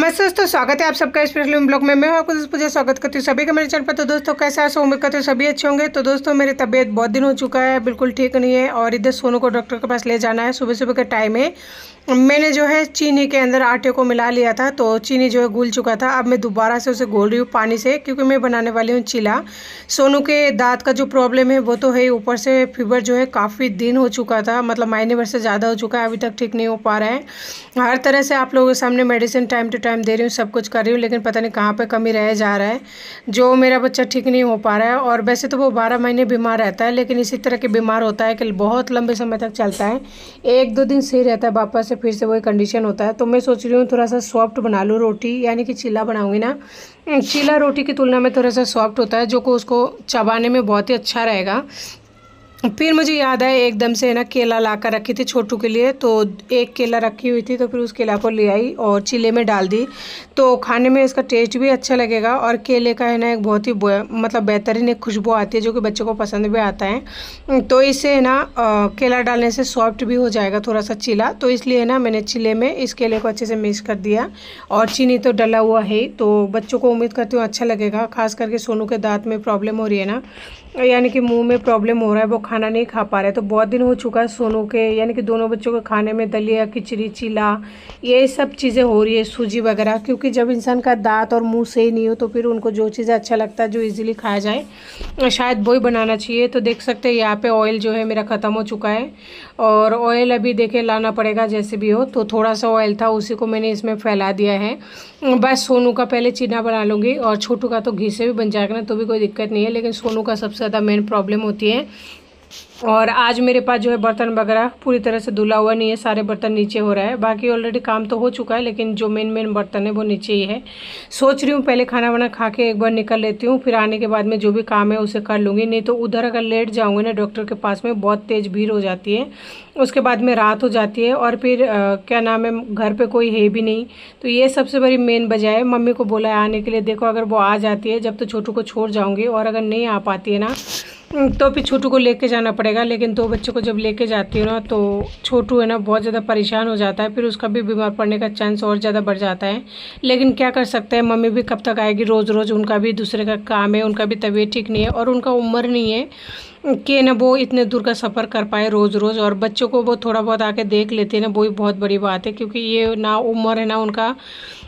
नमस्ते दोस्तों, स्वागत है आप सबका स्पेशल ब्लॉग में। मैं आपको पूजा स्वागत करती हूँ सभी का मेरे चैनल पर। तो दोस्तों कैसा है, उम्मीद करते हो सभी अच्छे होंगे। तो दोस्तों मेरी तबीयत बहुत दिन हो चुका है, बिल्कुल ठीक नहीं है और इधर सोनू को डॉक्टर के पास ले जाना है। सुबह सुबह का टाइम है। मैंने जो है चीनी के अंदर आटे को मिला लिया था, तो चीनी जो है घुल चुका था। अब मैं दोबारा से उसे घोल रही हूँ पानी से, क्योंकि मैं बनाने वाली हूँ चीला। सोनू के दांत का जो प्रॉब्लम है वो तो है, ऊपर से फीवर जो है काफ़ी दिन हो चुका था, मतलब महीने भर से ज़्यादा हो चुका है, अभी तक ठीक नहीं हो पा रहा है। हर तरह से आप लोगों के सामने मेडिसिन टाइम टू टाइम दे रही हूँ, सब कुछ कर रही हूँ, लेकिन पता नहीं कहाँ पे कमी रह जा रहा है, जो मेरा बच्चा ठीक नहीं हो पा रहा है। और वैसे तो वो 12 महीने बीमार रहता है, लेकिन इसी तरह के बीमार होता है कि बहुत लंबे समय तक चलता है। 1-2 दिन सही रहता है, वापस से फिर से वही कंडीशन होता है। तो मैं सोच रही हूँ थोड़ा सा सॉफ्ट बना लूँ रोटी, यानी कि चीला बनाऊँगी ना। चीला रोटी की तुलना में थोड़ा सा सॉफ्ट होता है, जो को उसको चबाने में बहुत ही अच्छा रहेगा। फिर मुझे याद आया एकदम से ना, केला ला कर रखी थी छोटू के लिए, तो एक केला रखी हुई थी, तो फिर उस केला को ले आई और चीले में डाल दी, तो खाने में इसका टेस्ट भी अच्छा लगेगा। और केले का है ना एक बहुत ही मतलब बेहतरीन एक खुशबू आती है, जो कि बच्चों को पसंद भी आता है। तो इससे है ना केला डालने से सॉफ्ट भी हो जाएगा थोड़ा सा चीला। तो इसलिए ना मैंने चीले में इस केले को अच्छे से मिक्स कर दिया, और चीनी तो डला हुआ है, तो बच्चों को उम्मीद करती हूँ अच्छा लगेगा। खास करके सोनू के दांत में प्रॉब्लम हो रही है ना, यानी कि मुंह में प्रॉब्लम हो रहा है, वो खाना नहीं खा पा रहे। तो बहुत दिन हो चुका है सोनू के, यानी कि दोनों बच्चों के खाने में दलिया, खिचड़ी, चीला, ये सब चीज़ें हो रही है, सूजी वगैरह। क्योंकि जब इंसान का दांत और मुंह सही नहीं हो, तो फिर उनको जो चीज़ें अच्छा लगता है, जो इजीली खाया जाए, शायद वही बनाना चाहिए। तो देख सकते हैं यहाँ पे ऑयल जो है मेरा ख़त्म हो चुका है, और ऑयल अभी देखे लाना पड़ेगा जैसे भी हो। तो थोड़ा सा ऑयल था, उसी को मैंने इसमें फैला दिया है। बस सोनू का पहले चीना बना लूँगी, और छोटू का तो घी से भी बन जाएगा ना, तो भी कोई दिक्कत नहीं है। लेकिन सोनू का सबसे ज़्यादा मेन प्रॉब्लम होती है। और आज मेरे पास जो है बर्तन वगैरह पूरी तरह से धुला हुआ नहीं है, सारे बर्तन नीचे हो रहा है। बाकी ऑलरेडी काम तो हो चुका है, लेकिन जो मेन बर्तन है वो नीचे ही है। सोच रही हूँ पहले खाना वाना खा के एक बार निकल लेती हूँ, फिर आने के बाद में जो भी काम है उसे कर लूँगी। नहीं तो उधर अगर लेट जाऊँगी ना डॉक्टर के पास में, बहुत तेज़ भीड़ हो जाती है, उसके बाद में रात हो जाती है, और फिर क्या नाम है, घर पे कोई है भी नहीं। तो ये सबसे बड़ी मेन वजह है। मम्मी को बोला है आने के लिए, देखो अगर वो आ जाती है जब तो छोटू को छोड़ जाऊँगी, और अगर नहीं आ पाती है ना, तो फिर छोटू को लेके जाना पड़ेगा। लेकिन 2 बच्चों को जब लेके जाती हूँ ना, तो छोटू है ना बहुत ज़्यादा परेशान हो जाता है, फिर उसका भी बीमार पड़ने का चांस और ज़्यादा बढ़ जाता है। लेकिन क्या कर सकते हैं, मम्मी भी कब तक आएगी रोज़ रोज़, उनका भी दूसरे का काम है, उनका भी तबीयत ठीक नहीं है, और उनका उम्र नहीं है कि ना वो इतने दूर का सफ़र कर पाए रोज़ रोज़। और बच्चों को वो थोड़ा बहुत आके देख लेते हैं ना, वही बहुत बड़ी बात है। क्योंकि ये ना उम्र है ना उनका,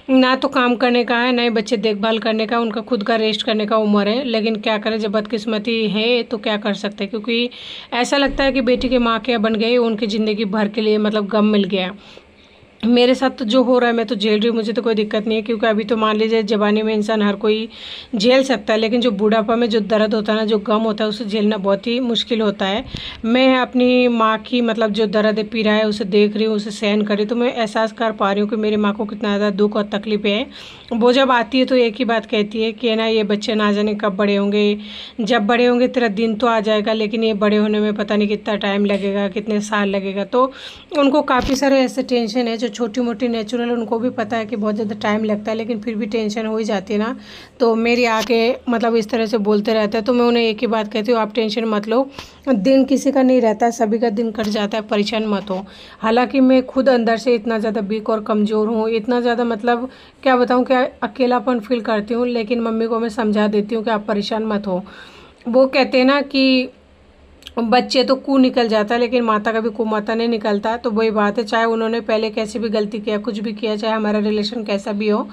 ना तो काम करने का है, ना ही बच्चे देखभाल करने का, उनका खुद का रेस्ट करने का उम्र है। लेकिन क्या करें, जब बदकिस्मती है तो क्या कर सकते हैं। क्योंकि ऐसा लगता है कि बेटी के माँ के बन गए, उनकी ज़िंदगी भर के लिए मतलब गम मिल गया। मेरे साथ तो जो हो रहा है मैं तो झेल रही हूँ, मुझे तो कोई दिक्कत नहीं है। क्योंकि अभी तो मान लीजिए जवानी में इंसान हर कोई झेल सकता है, लेकिन जो बुढ़ापा में जो दर्द होता है ना, जो गम होता है, उसे झेलना बहुत ही मुश्किल होता है। मैं अपनी माँ की मतलब जो दर्द पीड़ा है उसे देख रही हूँ, उसे सहन कर रही हूँ, तो मैं एहसास कर पा रही हूँ कि मेरी माँ को कितना ज़्यादा दुख और तकलीफ़ है। वो जब आती है तो एक ही बात कहती है कि ना ये बच्चे ना जाने कब बड़े होंगे, जब बड़े होंगे तेरा दिन तो आ जाएगा, लेकिन ये बड़े होने में पता नहीं कितना टाइम लगेगा, कितने साल लगेगा। तो उनको काफ़ी सारे ऐसे टेंशन है जो छोटी मोटी नेचुरल, उनको भी पता है कि बहुत ज़्यादा टाइम लगता है, लेकिन फिर भी टेंशन हो ही जाती है ना। तो मेरी आके मतलब इस तरह से बोलते रहते हैं, तो मैं उन्हें एक ही बात कहती हूँ, आप टेंशन मत लो, दिन किसी का नहीं रहता है, सभी का दिन कट जाता है, परेशान मत हो। हालांकि मैं खुद अंदर से इतना ज़्यादा वीक और कमज़ोर हूँ, इतना ज़्यादा मतलब क्या बताऊँ, क्या अकेलापन फील करती हूँ। लेकिन मम्मी को मैं समझा देती हूँ कि आप परेशान मत हो। वो कहते हैं ना कि बच्चे तो कू निकल जाता है, लेकिन माता का भी कुमाता नहीं निकलता। तो वही बात है, चाहे उन्होंने पहले कैसी भी गलती किया, कुछ भी किया, चाहे हमारा रिलेशन कैसा भी हो,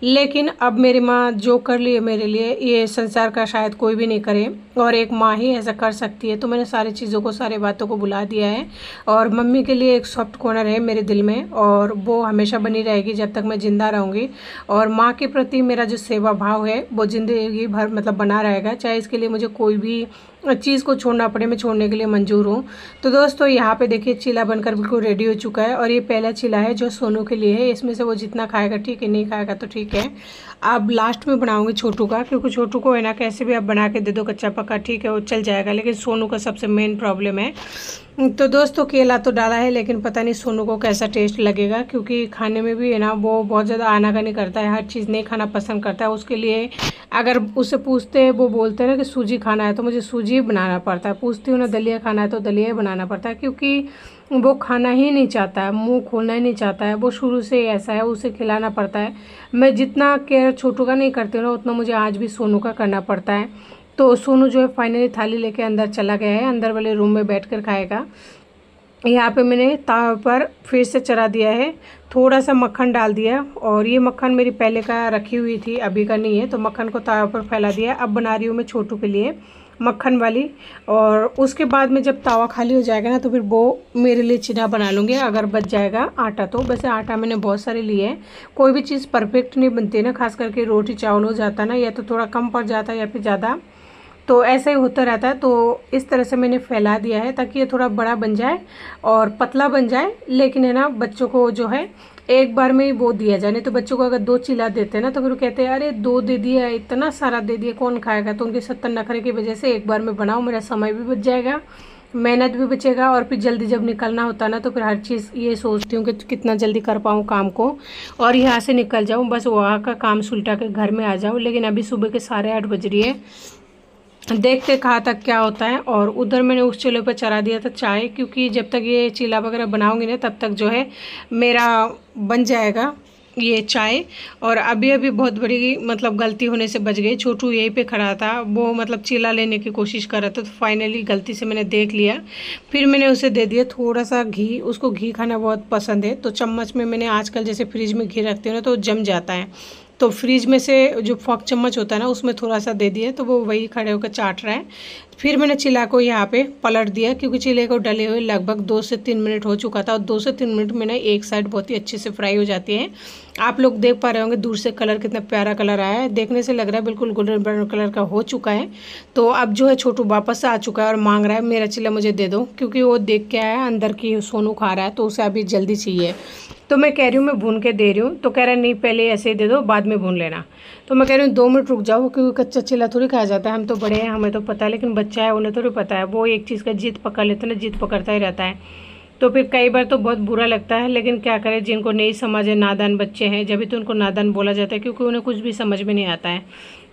लेकिन अब मेरी माँ जो कर ली है मेरे लिए, ये संसार का शायद कोई भी नहीं करे, और एक माँ ही ऐसा कर सकती है। तो मैंने सारी चीज़ों को, सारी बातों को भुला दिया है। और मम्मी के लिए एक सॉफ्ट कॉर्नर है मेरे दिल में, और वो हमेशा बनी रहेगी जब तक मैं ज़िंदा रहूँगी। और माँ के प्रति मेरा जो सेवा भाव है वो ज़िंदगी भर मतलब बना रहेगा, चाहे इसके लिए मुझे कोई भी चीज़ को छोड़ना पड़े, मैं छोड़ने के लिए मंजूर हूँ। तो दोस्तों यहाँ पे देखिए चीला बनकर बिल्कुल रेडी हो चुका है, और ये पहला चीला है जो सोनू के लिए है। इसमें से वो जितना खाएगा ठीक है, नहीं खाएगा तो ठीक है। अब लास्ट में बनाऊंगी छोटू का, क्योंकि छोटू को है ना कैसे भी आप बना के दे दो कच्चा पक्का ठीक है, वो चल जाएगा। लेकिन सोनू का सबसे मेन प्रॉब्लम है। तो दोस्तों केला तो डाला है, लेकिन पता नहीं सोनू को कैसा टेस्ट लगेगा, क्योंकि खाने में भी है ना वो बहुत ज़्यादा आनाकानी करता है, हर चीज़ नहीं खाना पसंद करता है। उसके लिए अगर उससे पूछते हैं, वो बोलते हैं ना कि सूजी खाना है, तो मुझे सूजी सब्जी बनाना पड़ता है। पूछती हूँ ना दलिया खाना है तो दलिया ही बनाना पड़ता है, क्योंकि वो खाना ही नहीं चाहता है, मुंह खोलना ही नहीं चाहता है। वो शुरू से ही ऐसा है, उसे खिलाना पड़ता है। मैं जितना केयर छोटू का नहीं करती हूँ ना, उतना मुझे आज भी सोनू का करना पड़ता है। तो सोनू जो है फाइनली थाली लेके अंदर चला गया है, अंदर वाले रूम में बैठ कर खाएगा। यहाँ पे मैंने ताव पर फिर से चढ़ा दिया है, थोड़ा सा मक्खन डाल दिया, और ये मक्खन मेरी पहले का रखी हुई थी, अभी का नहीं है, तो मक्खन को ताव पर फैला दिया। अब बना रही हूँ मैं छोटू के लिए मक्खन वाली, और उसके बाद में जब तावा खाली हो जाएगा ना तो फिर वो मेरे लिए चिना बना लूँगी, अगर बच जाएगा आटा तो। वैसे आटा मैंने बहुत सारे लिए हैं, कोई भी चीज़ परफेक्ट नहीं बनती है ना, खास करके रोटी चावल हो जाता है ना, या तो थोड़ा कम पड़ जाता है या फिर ज़्यादा, तो ऐसा ही होता रहता है। तो इस तरह से मैंने फैला दिया है ताकि ये थोड़ा बड़ा बन जाए और पतला बन जाए, लेकिन है ना बच्चों को जो है एक बार में ही वो दिया जाए। नहीं तो बच्चों को अगर 2 चिल्ला देते हैं ना तो फिर कहते हैं अरे 2 दे दिया, इतना सारा दे दिया, कौन खाएगा। तो उनके 70 नखरे की वजह से एक बार में बनाओ, मेरा समय भी बच जाएगा, मेहनत भी बचेगा, और फिर जल्दी जब निकलना होता है ना तो फिर हर चीज़ ये सोचती हूँ कि कितना जल्दी कर पाऊँ काम को और यहाँ से निकल जाऊँ, बस वहाँ का काम सुलटा के घर में आ जाऊँ। लेकिन अभी सुबह के 8:30 बज रही है, देखते कहाँ तक क्या होता है। और उधर मैंने उस चूल्हे पर चढ़ा दिया था चाय, क्योंकि जब तक ये चीला वगैरह बनाऊंगी ना तब तक जो है मेरा बन जाएगा ये चाय। और अभी अभी बहुत बड़ी मतलब गलती होने से बच गई। छोटू यहीं पे खड़ा था, वो मतलब चीला लेने की कोशिश कर रहा था, तो फाइनली गलती से मैंने देख लिया, फिर मैंने उसे दे दिया थोड़ा सा घी। उसको घी खाना बहुत पसंद है, तो चम्मच में मैंने आजकल जैसे फ्रिज में घी रखती हूँ ना तो जम जाता है, तो फ्रिज में से जो फॉक चम्मच होता है ना उसमें थोड़ा सा दे दिया, तो वो वही खड़े होकर चाट रहा है। फिर मैंने चिल्ला को यहाँ पे पलट दिया, क्योंकि चिल्ले को डले हुए लगभग 2 से 3 मिनट हो चुका था, और 2 से 3 मिनट में ना एक साइड बहुत ही अच्छे से फ्राई हो जाती है। आप लोग देख पा रहे होंगे दूर से कलर कितना प्यारा कलर आया है, देखने से लग रहा है बिल्कुल गोल्डन ब्राउन कलर का हो चुका है। तो अब जो है छोटू वापस आ चुका है और मांग रहा है मेरा चिल्ला मुझे दे दो, क्योंकि वो देख के आया अंदर की सोनू खा रहा है तो उसे अभी जल्दी चाहिए। तो मैं कह रही हूँ मैं भून के दे रही हूँ, तो कह रहा है नहीं पहले ऐसे ही दे दो, बाद में भून लेना। तो मैं कह रही हूँ 2 मिनट रुक जाओ, क्योंकि कच्चा चिल्ला थोड़ी खाया जाता है, हम तो बड़े हैं हमें तो पता है, लेकिन बच्चा है उन्हें थोड़ी पता है। वो एक चीज़ का जिद पकड़ लेता है ना, जिद पकड़ता ही रहता है, तो फिर कई बार तो बहुत बुरा लगता है। लेकिन क्या करें, जिनको नहीं समझ है, नादान बच्चे हैं, जब भी तो उनको नादान बोला जाता है, क्योंकि उन्हें कुछ भी समझ में नहीं आता है।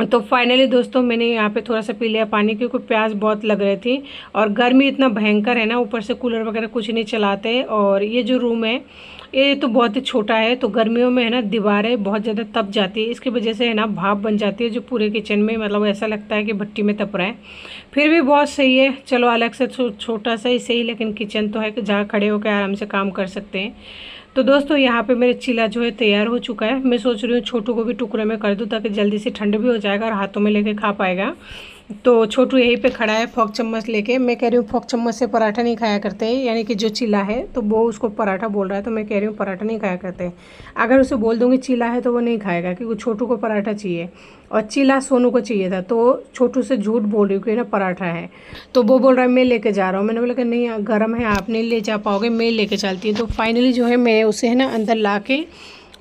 तो फाइनली दोस्तों मैंने यहाँ पे थोड़ा सा पी लिया पानी, क्योंकि प्यास बहुत लग रही थी, और गर्मी इतना भयंकर है ना, ऊपर से कूलर वगैरह कुछ नहीं चलाते। और ये जो रूम है ये तो बहुत ही छोटा है, तो गर्मियों में है ना दीवारें बहुत ज़्यादा तप जाती है, इसकी वजह से है ना भाप बन जाती है जो पूरे किचन में, मतलब ऐसा लगता है कि भट्टी में तप रहा है। फिर भी बहुत सही है, चलो अलग से छोटा सा ही सही, लेकिन किचन तो है कि जहाँ खड़े होकर आराम से काम कर सकते हैं। तो दोस्तों यहाँ पे मेरे चिल्ला जो है तैयार हो चुका है। मैं सोच रही हूँ छोटू को भी टुकड़े में कर दूँ, ताकि जल्दी से ठंड भी हो जाएगा और हाथों में लेके खा पाएगा। तो छोटू यहीं पे खड़ा है फोक चम्मच लेके। मैं कह रही हूँ फोक चम्मच से पराठा नहीं खाया करते हैं, यानी कि जो चिल्ला है तो वो उसको पराठा बोल रहा है, तो मैं कह रही हूँ पराठा नहीं खाया करते। अगर उसे बोल दूँगी चिल्ला है तो वो नहीं खाएगा, क्योंकि छोटू को पराठा चाहिए और चिल्ला सोनू को चाहिए था। तो छोटू से झूठ बोल रही हूँ कि ना पराठा है, तो वो बोल रहा है मैं लेके जा रहा हूँ। मैंने बोला कि नहीं गर्म है, आप नहीं ले जा पाओगे, मैं लेके चलती हूँ। तो फाइनली जो है मैं उसे है ना अंदर ला के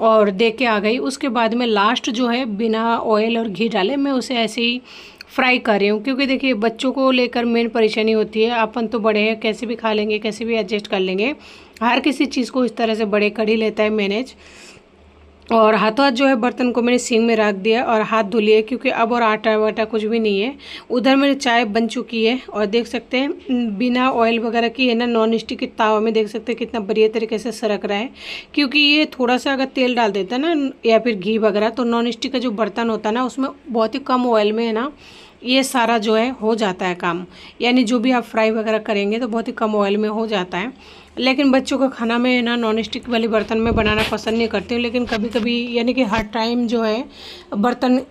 और दे के आ गई। उसके बाद में लास्ट जो है बिना ऑयल और घी डाले मैं उसे ऐसे ही फ्राई कर रही हूँ, क्योंकि देखिए बच्चों को लेकर मेन परेशानी होती है। अपन तो बड़े हैं, कैसे भी खा लेंगे, कैसे भी एडजस्ट कर लेंगे, हर किसी चीज़ को इस तरह से बड़े कर ही लेता है मैनेज। और हाथों हाथ जो है बर्तन को मैंने सिंक में रख दिया और हाथ धो लिए, क्योंकि अब और आटा वाटा कुछ भी नहीं है। उधर मेरी चाय बन चुकी है, और देख सकते हैं बिना ऑयल वगैरह की है ना, नॉन स्टिक के तावा में देख सकते हैं कितना बढ़िया तरीके से सरक रहा है। क्योंकि ये थोड़ा सा अगर तेल डाल देता है ना या फिर घी वगैरह, तो नॉन स्टिक का जो बर्तन होता है ना उसमें बहुत ही कम ऑयल में है ना ये सारा जो है हो जाता है काम, यानी जो भी आप फ्राई वगैरह करेंगे तो बहुत ही कम ऑयल में हो जाता है। लेकिन बच्चों का खाना में ना नॉन स्टिक वाले बर्तन में बनाना पसंद नहीं करती हूँ, लेकिन कभी कभी यानी कि हर टाइम जो है बर्तन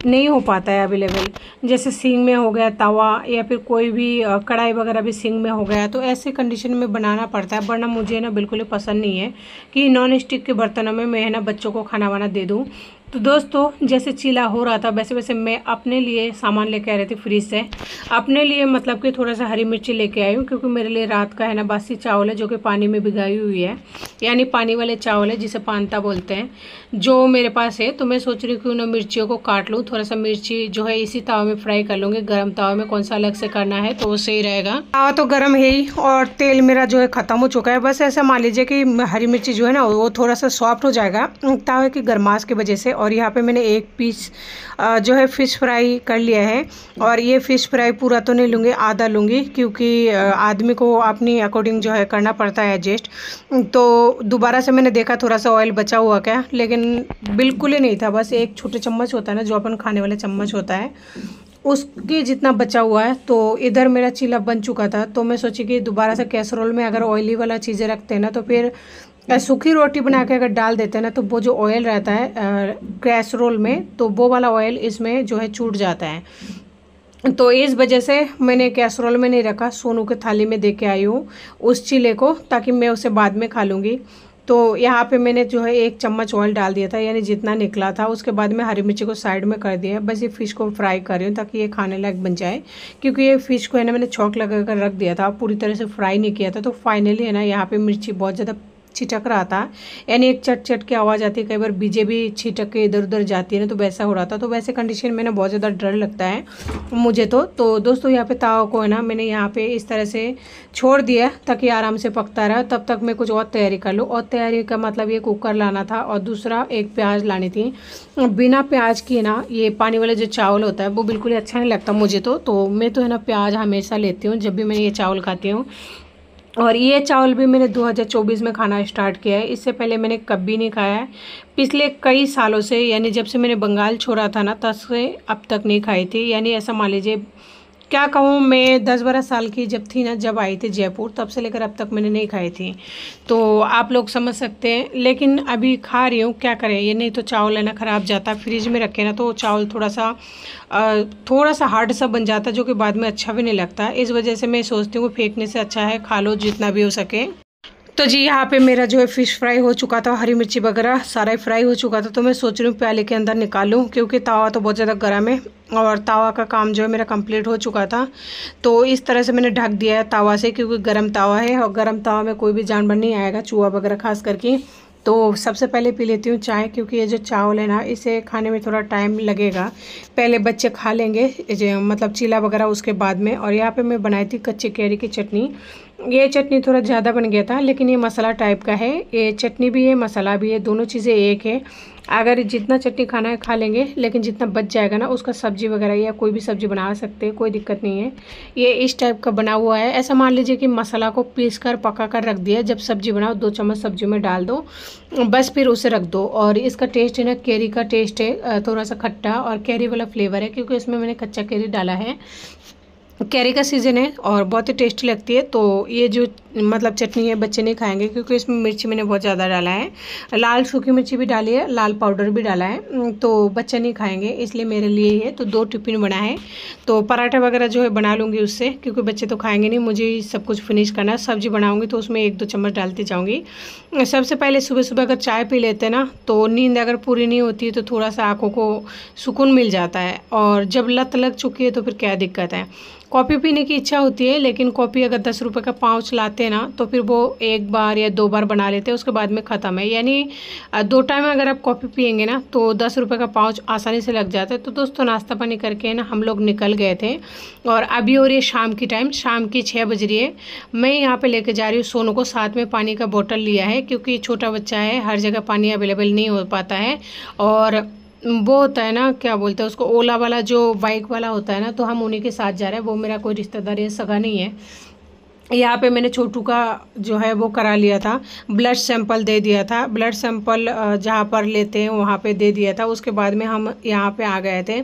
नहीं हो पाता है अवेलेबल, जैसे सिंक में हो गया तवा, या फिर कोई भी कढ़ाई वगैरह भी सिंक में हो गया, तो ऐसे कंडीशन में बनाना पड़ता है। वरना मुझे ना बिल्कुल ही पसंद नहीं है कि नॉन स्टिक के बर्तनों में मैं ना बच्चों को खाना वाना दे दूँ। तो दोस्तों जैसे चीला हो रहा था वैसे वैसे मैं अपने लिए सामान लेके आ रही थी फ्रिज से। अपने लिए मतलब कि थोड़ा सा हरी मिर्ची लेके आई हूँ, क्योंकि मेरे लिए रात का है ना बासी चावल है जो जो कि पानी में भिगाई हुई है, यानी पानी वाले चावल है जिसे पांता बोलते हैं, जो मेरे पास है। तो मैं सोच रही हूँ कि उन मिर्चियों को काट लूँ, थोड़ा सा मिर्ची जो है इसी तावा में फ्राई कर लूँगी। गर्म तावा में कौन सा अलग से करना है तो वो सही रहेगा। तावा तो गर्म है ही और तेल मेरा जो है ख़त्म हो चुका है। बस ऐसा मान लीजिए कि हरी मिर्ची जो है ना वो थोड़ा सा सॉफ्ट हो जाएगा तावे की गर्माश की वजह से। और यहाँ पे मैंने एक पीस जो है फ़िश फ्राई कर लिया है। और ये फ़िश फ्राई पूरा तो नहीं लूँगी, आधा लूँगी, क्योंकि आदमी को अपनी अकॉर्डिंग जो है करना पड़ता है एडजस्ट। तो दोबारा से मैंने देखा थोड़ा सा ऑयल बचा हुआ क्या, लेकिन बिल्कुल ही नहीं था। बस एक छोटे चम्मच होता है ना जो अपन खाने वाला चम्मच होता है उसके जितना बचा हुआ है। तो इधर मेरा चीला बन चुका था। तो मैं सोची कि दोबारा से कैसरोल में अगर ऑयली वाला चीज़ें रखते हैं ना तो फिर सूखी रोटी बना के अगर डाल देते हैं ना तो वो जो ऑयल रहता है कैसरोल में, तो वो वाला ऑयल इसमें जो है छूट जाता है। तो इस वजह से मैंने कैसरोल में नहीं रखा, सोनू के थाली में दे के आई हूँ उस चीले को, ताकि मैं उसे बाद में खा लूँगी। तो यहाँ पे मैंने जो है 1 चम्मच ऑयल डाल दिया था, यानी जितना निकला था। उसके बाद में हरी मिर्ची को साइड में कर दिया। बस ये फ़िश को फ्राई कर रही हूँ ताकि ये खाने लायक बन जाए, क्योंकि ये फ़िश को है ना मैंने छौंक लगा कर रख दिया था, पूरी तरह से फ्राई नहीं किया था। तो फाइनली है ना यहाँ पे मिर्ची बहुत ज़्यादा छिटक रहा था, यानी एक चट चट की आवाज़ आती है, कई बार बीजे भी छिटक के इधर उधर जाती है ना, तो वैसा हो रहा था। तो वैसे कंडीशन में ना बहुत ज़्यादा डर लगता है मुझे तो दोस्तों यहाँ पे तावा को है ना मैंने यहाँ पे इस तरह से छोड़ दिया ताकि आराम से पकता रहा। तब तक मैं कुछ और तैयारी कर लूँ। और तैयारी का मतलब ये कुकर लाना था और दूसरा एक प्याज लानी थी। बिना प्याज की ना ये पानी वाला जो चावल होता है वो बिल्कुल अच्छा नहीं लगता मुझे। तो मैं तो है ना प्याज हमेशा लेती हूँ जब भी मैं ये चावल खाती हूँ। और ये चावल भी मैंने 2024 में खाना स्टार्ट किया है, इससे पहले मैंने कभी नहीं खाया है। पिछले कई सालों से, यानी जब से मैंने बंगाल छोड़ा था ना तब से अब तक नहीं खाई थी। यानी ऐसा मान लीजिए क्या कहूँ, मैं 10-12 साल की जब थी ना, जब आई थी जयपुर, तब से लेकर अब तक मैंने नहीं खाई थी। तो आप लोग समझ सकते हैं, लेकिन अभी खा रही हूँ, क्या करें। ये नहीं तो चावल है ना ख़राब जाता, फ्रिज में रखे ना तो चावल थोड़ा सा हार्ड सा बन जाता, जो कि बाद में अच्छा भी नहीं लगता। इस वजह से मैं सोचती हूँ फेंकने से अच्छा है खा लो जितना भी हो सके। तो जी यहाँ पे मेरा जो है फ़िश फ्राई हो चुका था, हरी मिर्ची वगैरह सारा ही फ्राई हो चुका था। तो मैं सोच रही हूँ प्याले के अंदर निकालूँ, क्योंकि तावा तो बहुत ज़्यादा गर्म है और तावा का काम जो है मेरा कंप्लीट हो चुका था। तो इस तरह से मैंने ढक दिया है तावा से, क्योंकि गर्म तावा है और गर्म तावा में कोई भी जानवर नहीं आएगा, चूहा वगैरह खास करके। तो सबसे पहले पी लेती हूँ चाय, क्योंकि ये जो चावल है ना इसे खाने में थोड़ा टाइम लगेगा। पहले बच्चे खा लेंगे मतलब चीला वगैरह उसके बाद में। और यहाँ पे मैं बनाई थी कच्ची कैरी की चटनी। ये चटनी थोड़ा ज़्यादा बन गया था, लेकिन ये मसाला टाइप का है। ये चटनी भी है मसाला भी है, दोनों चीज़ें एक है। अगर जितना चटनी खाना है खा लेंगे, लेकिन जितना बच जाएगा ना उसका सब्जी वगैरह या कोई भी सब्जी बना सकते हैं, कोई दिक्कत नहीं है। ये इस टाइप का बना हुआ है। ऐसा मान लीजिए कि मसाला को पीस कर पका कर रख दिया, जब सब्जी बनाओ 2 चम्मच सब्जी में डाल दो, बस फिर उसे रख दो। और इसका टेस्ट है ना कैरी का टेस्ट है, थोड़ा सा खट्टा और कैरी वाला फ्लेवर है, क्योंकि इसमें मैंने कच्चा कैरी डाला है। कैरी का सीज़न है और बहुत ही टेस्टी लगती है। तो ये जो मतलब चटनी है बच्चे नहीं खाएंगे, क्योंकि इसमें मिर्ची मैंने बहुत ज़्यादा डाला है, लाल सूखी मिर्ची भी डाली है, लाल पाउडर भी डाला है। तो बच्चे नहीं खाएंगे, इसलिए मेरे लिए ये तो 2 टिफ़िन बना है। तो पराठा वगैरह जो है बना लूँगी उससे, क्योंकि बच्चे तो खाएंगे नहीं, मुझे सब कुछ फिनिश करना है। सब्जी बनाऊँगी तो उसमें 1-2 चम्मच डालती जाऊँगी। सबसे पहले सुबह सुबह अगर चाय पी लेते हैं ना तो नींद अगर पूरी नहीं होती तो थोड़ा सा आँखों को सुकून मिल जाता है। और जब लत लग चुकी है तो फिर क्या दिक्कत है। कॉफ़ी पीने की इच्छा होती है, लेकिन कॉफ़ी अगर 10 रुपये का पाउच लाते हैं ना तो फिर वो 1 बार या 2 बार बना लेते हैं, उसके बाद में ख़त्म है। यानी 2 टाइम अगर आप कॉफ़ी पियेंगे ना तो 10 रुपये का पाउच आसानी से लग जाता है। तो दोस्तों नाश्ता पानी करके ना हम लोग निकल गए थे। और अभी हो रही है शाम की टाइम, शाम की 6 बज रही है। मैं यहाँ पे लेके जा रही हूँ सोनू को, साथ में पानी का बोतल लिया है, क्योंकि छोटा बच्चा है, हर जगह पानी अवेलेबल नहीं हो पाता है। और वो होता है ना, क्या बोलते हैं उसको, ओला वाला जो बाइक वाला होता है ना, तो हम उन्हीं के साथ जा रहे हैं। वो मेरा कोई रिश्तेदार या सगा नहीं है। यहाँ पे मैंने छोटू का जो है वो करा लिया था, ब्लड सैंपल दे दिया था। ब्लड सैंपल जहाँ पर लेते हैं वहाँ पे दे दिया था। उसके बाद में हम यहाँ पे आ गए थे।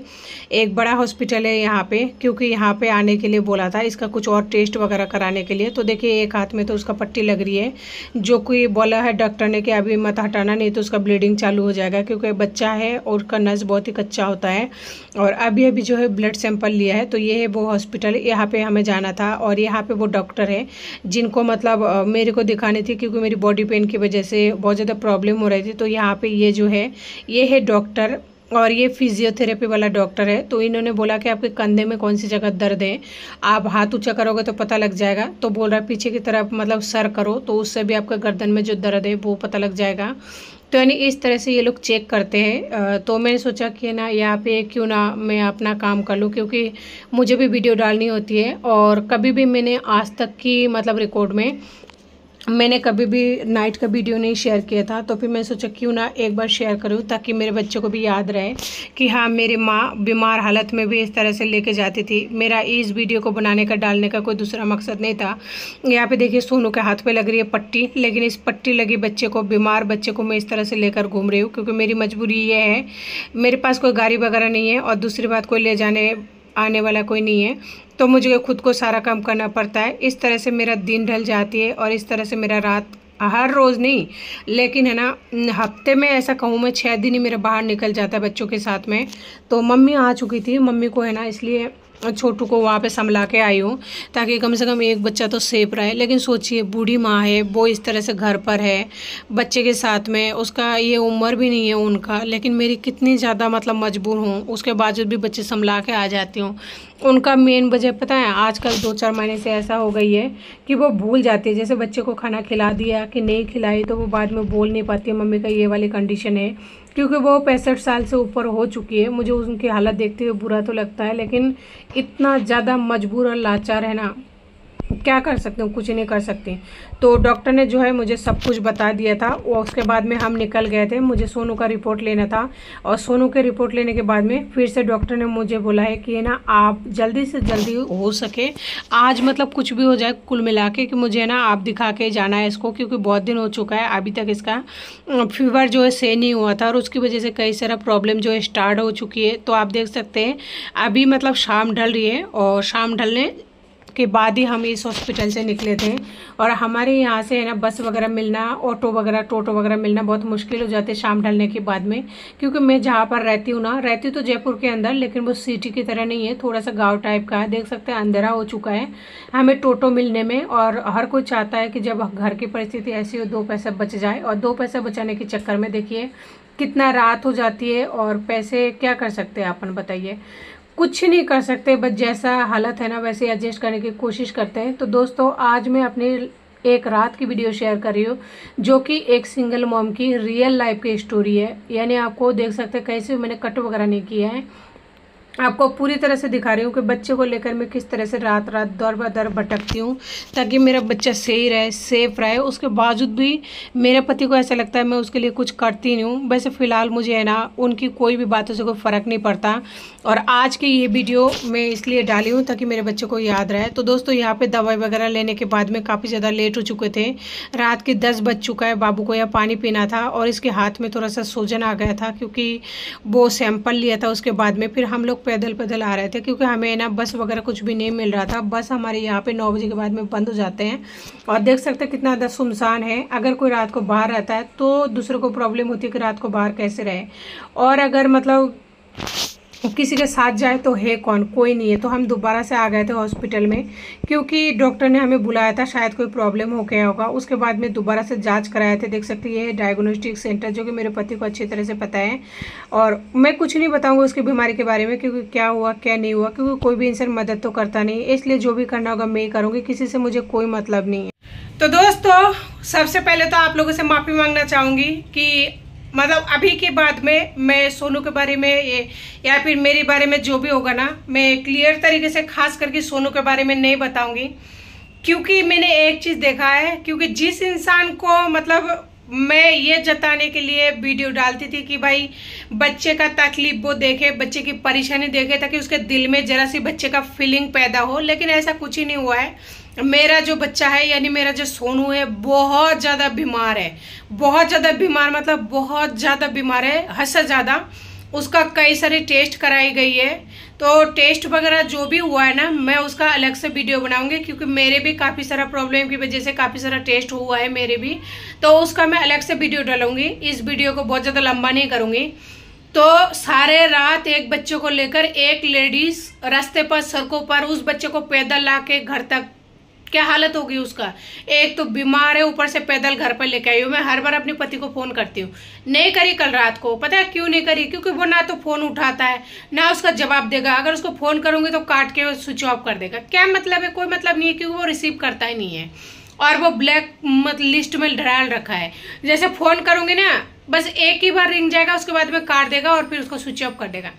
एक बड़ा हॉस्पिटल है यहाँ पे, क्योंकि यहाँ पे आने के लिए बोला था इसका कुछ और टेस्ट वगैरह कराने के लिए। तो देखिए एक हाथ में तो उसका पट्टी लग रही है, जो कि बोला है डॉक्टर ने कि अभी मत हटाना, नहीं तो उसका ब्लीडिंग चालू हो जाएगा, क्योंकि बच्चा है और उसका नस बहुत ही कच्चा होता है। और अभी अभी जो है ब्लड सैंपल लिया है। तो ये है वो हॉस्पिटल, यहाँ पर हमें जाना था। और यहाँ पर वो डॉक्टर जिनको मतलब मेरे को दिखानी थी, क्योंकि मेरी बॉडी पेन की वजह से बहुत ज़्यादा प्रॉब्लम हो रही थी। तो यहाँ पे ये जो है ये है डॉक्टर, और ये फिजियोथेरेपी वाला डॉक्टर है। तो इन्होंने बोला कि आपके कंधे में कौन सी जगह दर्द है, आप हाथ ऊंचा करोगे तो पता लग जाएगा। तो बोल रहा है पीछे की तरफ मतलब सर करो तो उससे भी आपका गर्दन में जो दर्द है वो पता लग जाएगा। तो यानी इस तरह से ये लोग चेक करते हैं। तो मैंने सोचा कि ना यहाँ पे क्यों ना मैं अपना काम कर लूँ, क्योंकि मुझे भी वीडियो डालनी होती है। और कभी भी मैंने आज तक की मतलब रिकॉर्ड में मैंने कभी भी नाइट का वीडियो नहीं शेयर किया था। तो फिर मैं सोचा क्यों ना एक बार शेयर करूं ताकि मेरे बच्चों को भी याद रहे कि हाँ, मेरी माँ बीमार हालत में भी इस तरह से लेके जाती थी। मेरा इस वीडियो को बनाने का डालने का कोई दूसरा मकसद नहीं था। यहाँ पे देखिए सोनू के हाथ पे लग रही है पट्टी, लेकिन इस पट्टी लगी बच्चे को, बीमार बच्चे को मैं इस तरह से लेकर घूम रही हूँ क्योंकि मेरी मजबूरी ये है, मेरे पास कोई गाड़ी वगैरह नहीं है और दूसरी बात कोई ले जाने आने वाला कोई नहीं है। तो मुझे खुद को सारा काम करना पड़ता है। इस तरह से मेरा दिन ढल जाती है और इस तरह से मेरा रात, हर रोज़ नहीं लेकिन है ना हफ्ते में ऐसा कहूँ मैं 6 दिन ही मेरा बाहर निकल जाता है बच्चों के साथ में। तो मम्मी आ चुकी थी, मम्मी को है ना इसलिए छोटू को वहाँ पे संभला के आई हूँ ताकि कम से कम एक बच्चा तो सेफ रहे। लेकिन सोचिए बूढ़ी माँ है, वो इस तरह से घर पर है बच्चे के साथ में, उसका ये उम्र भी नहीं है उनका, लेकिन मेरी कितनी ज़्यादा मतलब मजबूर हूँ, उसके बावजूद भी बच्चे संभला के आ जाती हूँ। उनका मेन वजह पता है, आजकल 2-4 महीने से ऐसा हो गई है कि वो भूल जाती है। जैसे बच्चे को खाना खिला दिया कि नहीं खिलाई तो वो बाद में बोल नहीं पाती है, मम्मी का ये वाली कंडीशन है। क्योंकि वो 65 साल से ऊपर हो चुकी है। मुझे उनकी हालत देखते हुए बुरा तो लगता है, लेकिन इतना ज़्यादा मजबूर और लाचार है ना, क्या कर सकते हूँ, कुछ नहीं कर सकती। तो डॉक्टर ने जो है मुझे सब कुछ बता दिया था। वो उसके बाद में हम निकल गए थे, मुझे सोनू का रिपोर्ट लेना था। और सोनू के रिपोर्ट लेने के बाद में फिर से डॉक्टर ने मुझे बोला है कि ना आप जल्दी से जल्दी हो सके आज मतलब कुछ भी हो जाए कुल मिला के कि मुझे ना आप दिखा के जाना है इसको, क्योंकि बहुत दिन हो चुका है अभी तक इसका फीवर जो है सही नहीं हुआ था और उसकी वजह से कई सारा प्रॉब्लम जो है स्टार्ट हो चुकी है। तो आप देख सकते हैं अभी मतलब शाम ढल रही है और शाम ढलने के बाद ही हम इस हॉस्पिटल से निकले थे। और हमारे यहाँ से है ना बस वगैरह मिलना, ऑटो वगैरह, टोटो वगैरह मिलना बहुत मुश्किल हो जाते शाम ढलने के बाद में। क्योंकि मैं जहाँ पर रहती हूँ ना, रहती तो जयपुर के अंदर, लेकिन वो सिटी की तरह नहीं है, थोड़ा सा गांव टाइप का है। देख सकते हैं अंधेरा हो चुका है हमें टोटो मिलने में। और हर कोई चाहता है कि जब घर की परिस्थिति ऐसी हो 2 पैसा बच जाए, और 2 पैसा बचाने के चक्कर में देखिए कितना रात हो जाती है। और पैसे क्या कर सकते हैं अपन, बताइए, कुछ नहीं कर सकते, बस जैसा हालत है ना वैसे एडजस्ट करने की कोशिश करते हैं। तो दोस्तों आज मैं अपनी एक रात की वीडियो शेयर कर रही हूँ जो कि एक सिंगल मॉम की रियल लाइफ की स्टोरी है। यानी आपको देख सकते हैं कैसे मैंने कट वगैरह नहीं किया है, आपको पूरी तरह से दिखा रही हूँ कि बच्चे को लेकर मैं किस तरह से रात रात दर बदर भटकती हूँ ताकि मेरा बच्चा सही रहे, सेफ रहे। उसके बावजूद भी मेरे पति को ऐसा लगता है मैं उसके लिए कुछ करती नहीं हूँ। वैसे फ़िलहाल मुझे है ना उनकी कोई भी बातों से कोई फ़र्क नहीं पड़ता। और आज की ये वीडियो मैं इसलिए डाली हूँ ताकि मेरे बच्चे को याद रहे। तो दोस्तों यहाँ पर दवाई वगैरह लेने के बाद में काफ़ी ज़्यादा लेट हो चुके थे, रात के 10 बज चुका है। बाबू को यह पानी पीना था और इसके हाथ में थोड़ा सा सूजन आ गया था क्योंकि वो सैंपल लिया था। उसके बाद में फिर हम लोग पैदल पैदल आ रहे थे क्योंकि हमें ना बस वगैरह कुछ भी नहीं मिल रहा था। बस हमारे यहाँ पे 9 बजे के बाद में बंद हो जाते हैं। और देख सकते हैं कितना ज़्यादा सुनसान है। अगर कोई रात को बाहर रहता है तो दूसरों को प्रॉब्लम होती है कि रात को बाहर कैसे रहे, और अगर मतलब किसी के साथ जाए तो है कौन, कोई नहीं है। तो हम दोबारा से आ गए थे हॉस्पिटल में क्योंकि डॉक्टर ने हमें बुलाया था, शायद कोई प्रॉब्लम हो गया होगा। उसके बाद में दोबारा से जांच कराए थे। देख सकते हैं ये है डायग्नोस्टिक सेंटर जो कि मेरे पति को अच्छी तरह से पता है। और मैं कुछ नहीं बताऊंगा उसकी बीमारी के बारे में क्योंकि क्या हुआ क्या नहीं हुआ, क्योंकि कोई भी इंसान मदद तो करता नहीं है। इसलिए जो भी करना होगा मैं ही करूँगी, किसी से मुझे कोई मतलब नहीं है। तो दोस्तों सबसे पहले तो आप लोगों से माफ़ी मांगना चाहूँगी कि मतलब अभी के बाद में मैं सोनू के बारे में या फिर मेरे बारे में जो भी होगा ना, मैं क्लियर तरीके से खास करके सोनू के बारे में नहीं बताऊंगी। क्योंकि मैंने एक चीज़ देखा है, क्योंकि जिस इंसान को मतलब मैं ये जताने के लिए वीडियो डालती थी कि भाई बच्चे का तकलीफ वो देखे, बच्चे की परेशानी देखे ताकि उसके दिल में जरा सी बच्चे का फीलिंग पैदा हो, लेकिन ऐसा कुछ ही नहीं हुआ है। मेरा जो बच्चा है यानी मेरा जो सोनू है बहुत ज़्यादा बीमार है, बहुत ज़्यादा बीमार, मतलब बहुत ज़्यादा बीमार है, हद से ज़्यादा। उसका कई सारे टेस्ट कराई गई है। तो टेस्ट वगैरह जो भी हुआ है ना, मैं उसका अलग से वीडियो बनाऊंगी क्योंकि मेरे भी काफ़ी सारा प्रॉब्लम की वजह से काफ़ी सारा टेस्ट हुआ है मेरे भी, तो उसका मैं अलग से वीडियो डालूंगी। इस वीडियो को बहुत ज़्यादा लंबा नहीं करूँगी। तो सारे रात एक बच्चे को लेकर एक लेडीज रास्ते पर, सड़कों पर उस बच्चे को पैदल ला के घर तक क्या हालत होगी उसका। एक तो बीमार है, ऊपर से पैदल घर पर लेके आई हूँ। मैं हर बार अपने पति को फोन करती हूँ, नहीं करी कल रात को। पता है क्यों नहीं करी? क्योंकि वो ना तो फोन उठाता है ना उसका जवाब देगा। अगर उसको फोन करूंगी तो काट के स्विच ऑफ कर देगा। क्या मतलब है? कोई मतलब नहीं है, क्योंकि वो रिसीव करता ही नहीं है और वो ब्लैक लिस्ट में डाल रखा है। जैसे फोन करूंगी ना, बस एक ही बार रिंग जाएगा, उसके बाद में काट देगा और फिर उसको स्विच ऑफ कर देगा।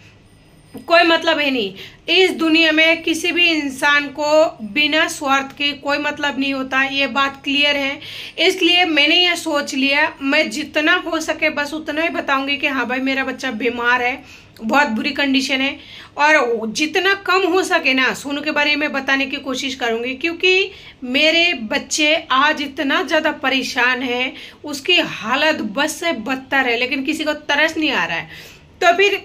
कोई मतलब है नहीं। इस दुनिया में किसी भी इंसान को बिना स्वार्थ के कोई मतलब नहीं होता, ये बात क्लियर है। इसलिए मैंने ये सोच लिया, मैं जितना हो सके बस उतना ही बताऊंगी कि हाँ भाई मेरा बच्चा बीमार है, बहुत बुरी कंडीशन है। और जितना कम हो सके ना सोनू के बारे में बताने की कोशिश करूंगी, क्योंकि मेरे बच्चे आज इतना ज्यादा परेशान है, उसकी हालत बस से बदतर है, लेकिन किसी को तरस नहीं आ रहा है। तो फिर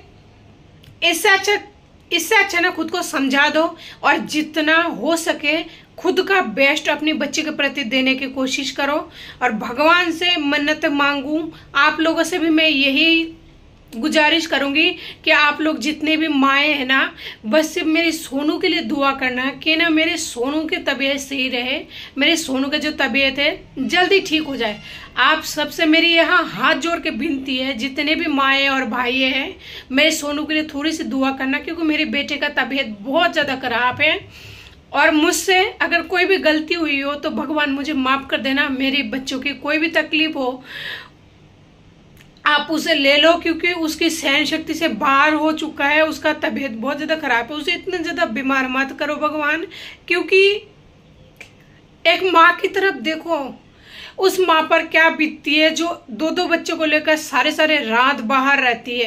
इससे अच्छा ना खुद को समझा दो और जितना हो सके खुद का बेस्ट अपनी बच्चे के प्रति देने की कोशिश करो। और भगवान से मन्नत मांगू, आप लोगों से भी मैं यही गुजारिश करूंगी कि आप लोग जितने भी माएँ हैं ना, बस सिर्फ मेरे सोनू के लिए दुआ करना कि ना मेरे सोनू की तबीयत सही रहे, मेरे सोनू की जो तबीयत है जल्दी ठीक हो जाए। आप सबसे मेरी यहाँ हाथ जोड़ के विनती है, जितने भी माएँ और भाई हैं, मेरे सोनू के लिए थोड़ी सी दुआ करना, क्योंकि मेरे बेटे का तबीयत बहुत ज़्यादा खराब है। और मुझसे अगर कोई भी गलती हुई हो तो भगवान मुझे माफ़ कर देना। मेरे बच्चों की कोई भी तकलीफ हो आप उसे ले लो, क्योंकि उसकी सहन शक्ति से बाहर हो चुका है, उसका तबीयत बहुत ज्यादा खराब है। उसे इतना ज्यादा बीमार मत करो भगवान, क्योंकि एक माँ की तरफ देखो, उस माँ पर क्या बीतती है जो दो बच्चों को लेकर सारे रात बाहर रहती है।